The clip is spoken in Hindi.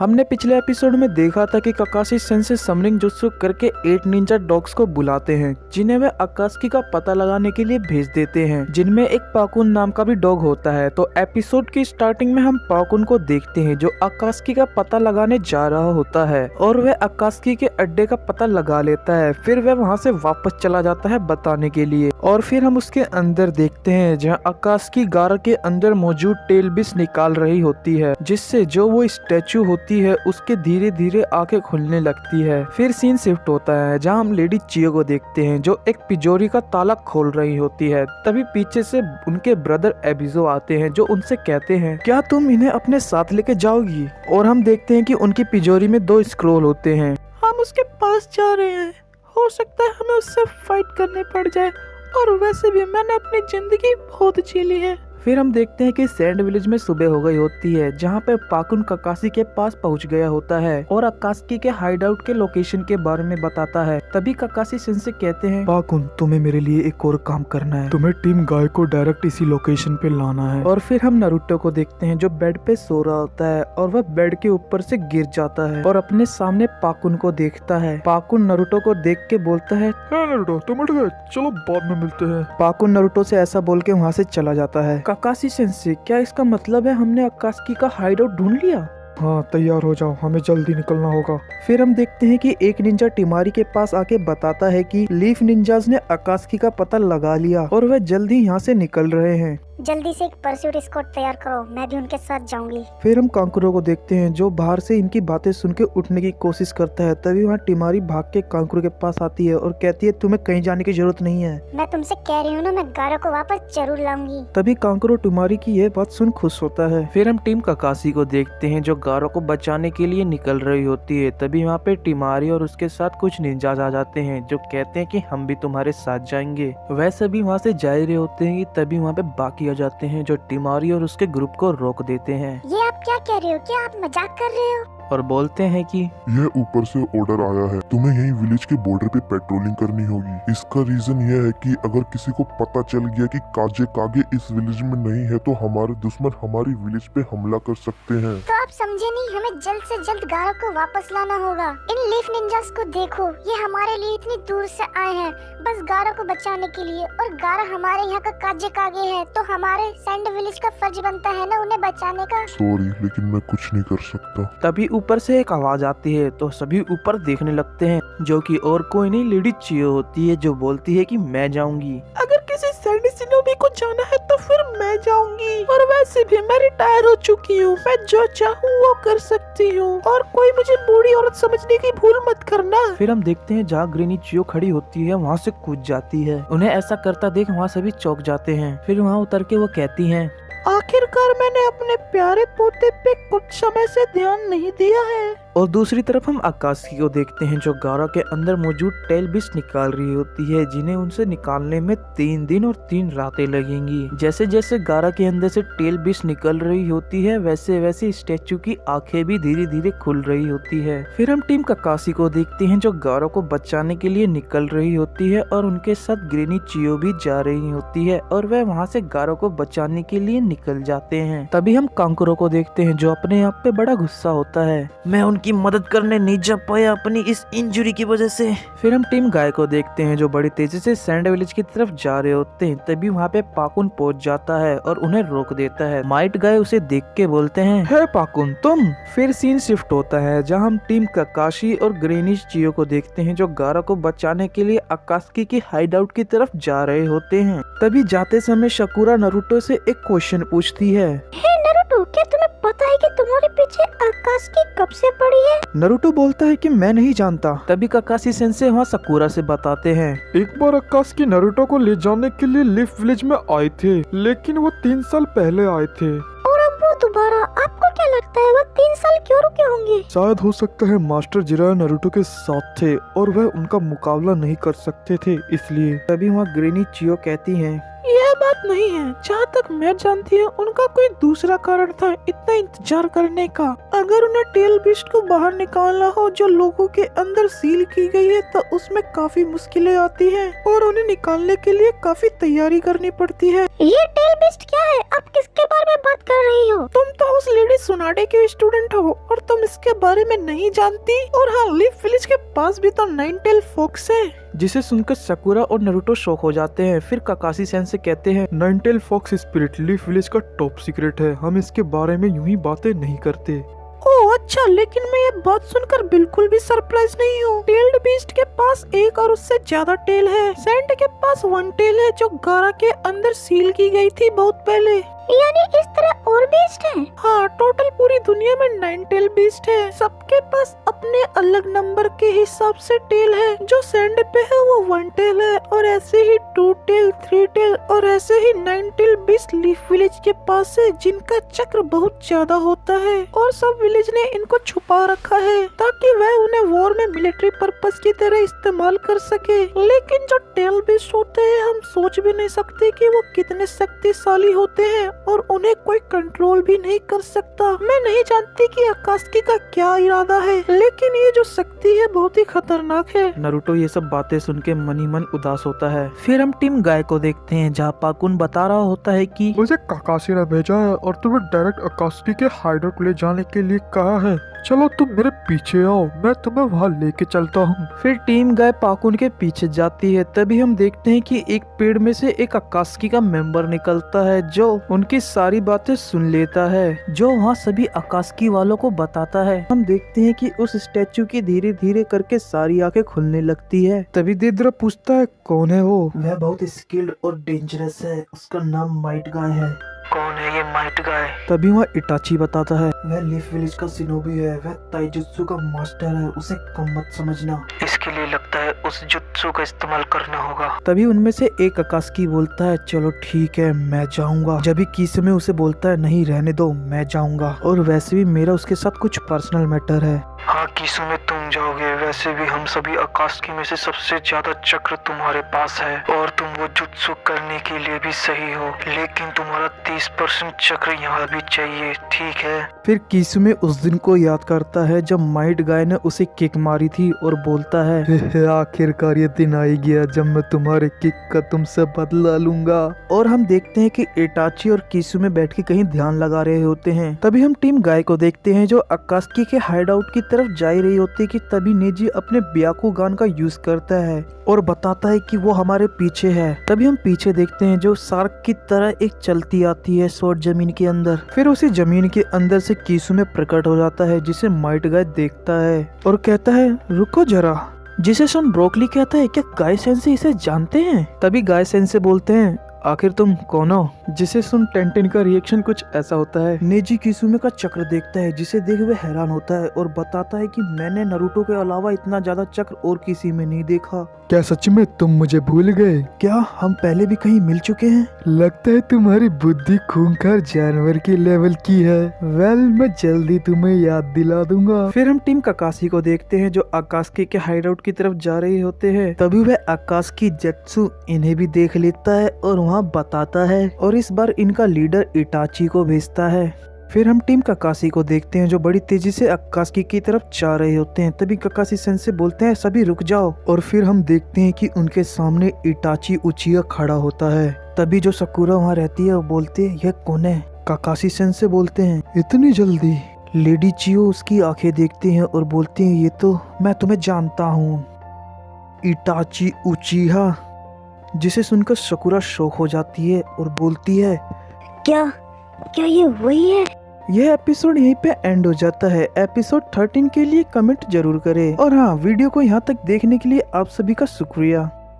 हमने पिछले एपिसोड में देखा था कि काकाशी सेंसे समरिंग जुत्सु करके 8 निंजा डॉग्स को बुलाते हैं जिन्हें वे अकात्सुकी का पता लगाने के लिए भेज देते हैं, जिनमें एक पाकुन नाम का भी डॉग होता है। तो एपिसोड की स्टार्टिंग में हम पाकुन को देखते हैं जो अकात्सुकी का पता लगाने जा रहा होता है और वह अकात्सुकी के अड्डे का पता लगा लेता है। फिर वह वहाँ से वापस चला जाता है बताने के लिए और फिर हम उसके अंदर देखते हैं जहाँ अकात्सुकी गारा के अंदर मौजूद टेलबिस निकाल रही होती है, जिससे जो वो स्टैचू होती है उसके धीरे धीरे आंखें खुलने लगती है। फिर सीन शिफ्ट होता है जहाँ हम लेडी चियो को देखते हैं जो एक तिजोरी का ताला खोल रही होती है। तभी पीछे से उनके ब्रदर एबिजो आते हैं जो उनसे कहते हैं क्या तुम इन्हें अपने साथ लेके जाओगी। और हम देखते हैं कि उनकी तिजोरी में 2 स्क्रॉल होते हैं। हम उसके पास जा रहे हैं, हो सकता है हमें उससे फाइट करने पड़ जाए, और वैसे भी मैंने अपनी जिंदगी बहुत जी ली है। फिर हम देखते हैं कि सैंड विलेज में सुबह हो गई होती है जहाँ पे पाकुन काकाशी के पास पहुँच गया होता है और अकात्सुकी के हाइड आउट के लोकेशन के बारे में बताता है। तभी काकाशी सेंसे कहते हैं पाकुन तुम्हें मेरे लिए एक और काम करना है, तुम्हें टीम गाय को डायरेक्ट इसी लोकेशन पे लाना है। और फिर हम नारुतो को देखते हैं जो बेड पे सो रहा होता है और वह बेड के ऊपर से गिर जाता है और अपने सामने पाकुन को देखता है। पाकुन नारुतो को देख के बोलता है नारुतो तुम उठ गए, चलो बाद में मिलते हैं। पाकुन नारुतो से ऐसा बोल के वहाँ से चला जाता है। काकाशी सेंसे क्या इसका मतलब है हमने अकात्सुकी का हाइड आउट ढूंढ लिया? हाँ तैयार हो जाओ, हमें जल्दी निकलना होगा। फिर हम देखते हैं कि एक निंजा टिमारी के पास आके बताता है कि लीफ निंजास ने अकात्सुकी का पता लगा लिया और वह जल्दी यहाँ से निकल रहे हैं। जल्दी से एक परस्यूट स्क्वाड तैयार करो, मैं भी उनके साथ जाऊंगी। फिर हम कांकुरो को देखते हैं जो बाहर से इनकी बातें सुन के उठने की कोशिश करता है। तभी वहाँ टिमारी भाग के कांकुरो के पास आती है और कहती है तुम्हें कहीं जाने की जरूरत नहीं है, मैं तुमसे कह रही हूँ ना, मैं गारा को वापस जरूर लाऊंगी। तभी कांकुरो टिमारी की यह बात सुन खुश होता है। फिर हम टीम काकाशी को देखते हैं जो गारो को बचाने के लिए निकल रही होती है। तभी वहाँ पे टिमारी और उसके साथ कुछ निंजास आ जाते हैं जो कहते हैं कि हम भी तुम्हारे साथ जाएंगे। वह सभी वहाँ से जा रहे होते हैं, तभी वहाँ पे बाकी आ जाते हैं जो टिमारी और उसके ग्रुप को रोक देते हैं। ये आप क्या कह रहे हो, क्या आप मजाक कर रहे हो? और बोलते हैं कि यह ऊपर से ऑर्डर आया है, तुम्हें यही विलेज के बॉर्डर पे पेट्रोलिंग करनी होगी। इसका रीजन यह है कि अगर किसी को पता चल गया कि काजे कागे इस विलेज में नहीं है तो हमारे दुश्मन हमारी विलेज पे हमला कर सकते हैं। तो आप समझे नहीं, हमें जल्द से जल्द गारा को वापस लाना होगा। इन लीफ निंजास को देखो, ये हमारे लिए इतनी दूर से आए हैं बस गारा को बचाने के लिए, और गारा हमारे यहाँ का काजे कागे है, तो हमारे सैंड विलेज का फर्ज बनता है ना उन्हें बचाने का। सॉरी लेकिन मैं कुछ नहीं कर सकता। तभी ऊपर से एक आवाज आती है तो सभी ऊपर देखने लगते हैं जो कि और कोई नहीं लेडी चियो होती है जो बोलती है कि मैं जाऊंगी। अगर किसी सैंड सिनोबी को जाना है तो फिर मैं जाऊंगी, और वैसे भी मैं रिटायर हो चुकी हूँ, मैं जो चाहूँ वो कर सकती हूँ, और कोई मुझे बूढ़ी औरत समझने की भूल मत करना। फिर हम देखते हैं जहाँ ग्रेनी चियो खड़ी होती है वहाँ से कूद जाती है। उन्हें ऐसा करता देख वहाँ सभी चौंक जाते हैं। फिर वहाँ उतर के वो कहती है आखिरकार मैंने अपने प्यारे पोते पे कुछ समय से ध्यान नहीं दिया है। और दूसरी तरफ हम अकात्सुकी को देखते हैं जो गारा के अंदर मौजूद टेलबिस निकाल रही होती है, जिन्हें उनसे निकालने में 3 दिन और 3 रातें लगेंगी। जैसे जैसे गारा के अंदर से टेलबिस निकल रही होती है वैसे वैसे स्टैचू की आंखें भी धीरे धीरे खुल रही होती है। फिर हम टीम काकाशी को देखते हैं जो गारा को बचाने के लिए निकल रही होती है और उनके साथ ग्रेनी चियो भी जा रही होती है और वह वहाँ से गारा को बचाने के लिए निकल जाते हैं। तभी हम कांकुरो को देखते हैं जो अपने आप पे बड़ा गुस्सा होता है, मैं उनकी मदद करने नहीं जा पाया अपनी इस इंजरी की वजह से। फिर हम टीम गाय को देखते हैं जो बड़ी तेजी से सैंड विलेज की तरफ जा रहे होते हैं। तभी वहाँ पे पाकुन पहुँच जाता है और उन्हें रोक देता है। माइट गाय उसे देख के बोलते हैं हे पाकुन तुम। फिर सीन शिफ्ट होता है जहाँ हम टीम काकाशी और ग्रेनिश चियो को देखते हैं जो गारा को बचाने के लिए अकात्सुकी की हाइड आउट की तरफ जा रहे होते हैं। तभी जाते समय शकुरा नारुतो से एक क्वेश्चन पूछती है हे नारुतो, क्या तुम्हें पता है कि तुम्हारे पीछे अकात्सुकी कब से पड़ी है? नारुतो बोलता है कि मैं नहीं जानता। तभी काकाशी सेंसे वहाँ साकुरा से बताते हैं एक बार अकात्सुकी नारुतो को ले जाने के लिए लीफ विलेज में आए थे, लेकिन वो 3 साल पहले आए थे। और अब वो दोबारा, आपको क्या लगता है वो 3 साल क्यों रुके होंगे? शायद हो सकता है मास्टर जिराया नारुतो के साथ थे और वह उनका मुकाबला नहीं कर सकते थे इसलिए। तभी वहाँ ग्रेनी चियो कहती है यह बात नहीं है। जहाँ तक मैं जानती हूँ उनका कोई दूसरा कारण था इतना इंतजार करने का। अगर उन्हें टेल बीस्ट को बाहर निकालना हो जो लोगों के अंदर सील की गई है तो उसमें काफी मुश्किलें आती हैं और उन्हें निकालने के लिए काफी तैयारी करनी पड़ती है। ये टेल बीस्ट क्या है? आप किसके बारे में बात कर रही हो? तुम तो उस लेडी सुनाडे की स्टूडेंट हो और तुम इसके बारे में नहीं जानती। और हाँ, लीफ विलेज के पास भी तो नाइन टेल फॉक्स है। जिसे सुनकर साकुरा और नारुतो शॉक हो जाते हैं। फिर काकाशी सेंसे कहते हैं, nine tail fox spirit leaf village का टॉप सीक्रेट है, हम इसके बारे में यूं ही बातें नहीं करते। ओह अच्छा, लेकिन मैं ये बात सुनकर बिल्कुल भी सरप्राइज नहीं हूँ। टेल्ड बीस्ट के पास एक और उससे ज्यादा टेल है। सैंड के पास वन टेल है जो गारा के अंदर सील की गई थी बहुत पहले। यानी इस तरह और बीस्ट हैं? हाँ, टोटल पूरी दुनिया में 9 टेल बीस्ट है। सबके पास अपने अलग नंबर के हिसाब से टेल है। जो सैंड पे है वो 1 टेल है और ऐसे ही 2 टेल, 3 टेल और ऐसे ही 9 टेल बीस्ट लीफ विलेज के पास है जिनका चक्र बहुत ज्यादा होता है। और सब विलेज ने इनको छुपा रखा है ताकि वह उन्हें वॉर में मिलिट्री पर्पस की तरह इस्तेमाल कर सके। लेकिन जो टेल बीस्ट होते हैं हम सोच भी नहीं सकते कि वो कितने शक्तिशाली होते हैं और उन्हें कोई कंट्रोल भी नहीं कर सकता। मैं नहीं जानती कि अकात्सुकी का क्या इरादा है, लेकिन ये जो शक्ति है बहुत ही खतरनाक है। नारुतो ये सब बातें सुन के मन ही मन उदास होता है। फिर हम टीम गाय को देखते हैं जहाँ पाकुन बता रहा होता है कि मुझे काकाशी ने भेजा है और तुम्हें डायरेक्ट अकात्सुकी के हाइडेआउट ले जाने के लिए कहा है। चलो तुम मेरे पीछे आओ, मैं तुम्हें वहाँ लेके चलता हूँ। फिर टीम गाय पाकुन के पीछे जाती है। तभी हम देखते हैं कि एक पेड़ में से एक अकात्सुकी का मेंबर निकलता है जो उनकी सारी बातें सुन लेता है, जो वहाँ सभी अकात्सुकी वालों को बताता है। हम देखते हैं कि उस स्टैचू की धीरे धीरे करके सारी आंखें खुलने लगती है। तभी देदरा पूछता है, कौन है वो? वह बहुत स्किल्ड और डेंजरस है, उसका नाम माइट गाय है। कौन है ये माइट गाय? तभी वह इटाची बताता है, वह लीफ विलेज का शिनोबी है, वह ताइजुत्सु का मास्टर है, उसे कम मत समझना। इसके लिए लगता है उस जुत्सु का इस्तेमाल करना होगा। तभी उनमें से एक अकात्सुकी बोलता है, चलो ठीक है मैं जाऊंगा। जब भी किसुमे उसे बोलता है, नहीं रहने दो मैं जाऊंगा, और वैसे भी मेरा उसके साथ कुछ पर्सनल मैटर है। हाँ किसुमे तुम जाओगे, वैसे भी हम सभी अकात्सुकी में से सबसे ज्यादा चक्र तुम्हारे पास है और तुम वो जुत्सु करने के लिए भी सही हो, लेकिन तुम्हारा 30% चक्र यहाँ भी चाहिए, ठीक है? फिर किसुमे उस दिन को याद करता है जब माइट गाय ने उसे किक मारी थी और बोलता है, आखिरकार ये दिन आ ही गया जब मैं तुम्हारे किक का तुमसे बदला लूंगा। और हम देखते हैं कि इटाची और किसुमे बैठ के कहीं ध्यान लगा रहे होते हैं। तभी हम टीम गाय को देखते हैं जो अकात्सुकी के हाइडआउट की तरफ जा ही रही होती है कि तभी नेजी अपने ब्याकुगान का यूज करता है और बताता है कि वो हमारे पीछे है। तभी हम पीछे देखते हैं जो शार्क की तरह एक चलती आती है शॉर्ट जमीन के अंदर। फिर उसी जमीन के अंदर से किसुमे प्रकट हो जाता है जिसे माइट गाय देखता है और कहता है, रुको जरा। जिसे सुन ब्रोकली कहता है, क्या गाय सेंसे इसे जानते हैं? तभी गाय सेंसे बोलते हैं, आखिर तुम कौन हो? जिसे सुन टेंटेन का रिएक्शन कुछ ऐसा होता है। नेजी किसुमे का चक्र देखता है जिसे देख वह हैरान होता है और बताता है कि मैंने नारुतो के अलावा इतना ज्यादा चक्र और किसी में नहीं देखा। क्या सच में तुम मुझे भूल गए? क्या हम पहले भी कहीं मिल चुके हैं? लगता है तुम्हारी बुद्धि खूंखार जानवर के लेवल की है। वेल मैं जल्दी तुम्हें याद दिला दूंगा। फिर हम टीम काकाशी को देखते हैं जो अकात्सुकी के हाइडआउट की तरफ जा रहे होते हैं। तभी वह अकात्सुकी जेत्सु इन्हें भी देख लेता है और वहाँ बताता है और इस बार इनका लीडर इटाची को भेजता है। फिर हम टीम काकाशी को देखते हैं जो बड़ी तेजी से अकात्सुकी की तरफ जा रहे होते हैं। तभी काकाशी सेंसे बोलते हैं, सभी रुक जाओ। और फिर हम देखते हैं कि उनके सामने इटाची उचिया खड़ा होता है। तभी जो साकुरा वहाँ रहती है वो बोलती है, यह कौन है? काकाशी सेंसे बोलते हैं, इतनी जल्दी? लेडी चियो उसकी आंखें देखती हैं और बोलती हैं, ये तो मैं तुम्हें जानता हूँ, इटाची उचिहा। जिसे सुनकर साकुरा शॉक हो जाती है और बोलती है, क्या ये वही है? यह एपिसोड यहीं पे एंड हो जाता है। एपिसोड 13 के लिए कमेंट जरूर करें और हाँ, वीडियो को यहाँ तक देखने के लिए आप सभी का शुक्रिया।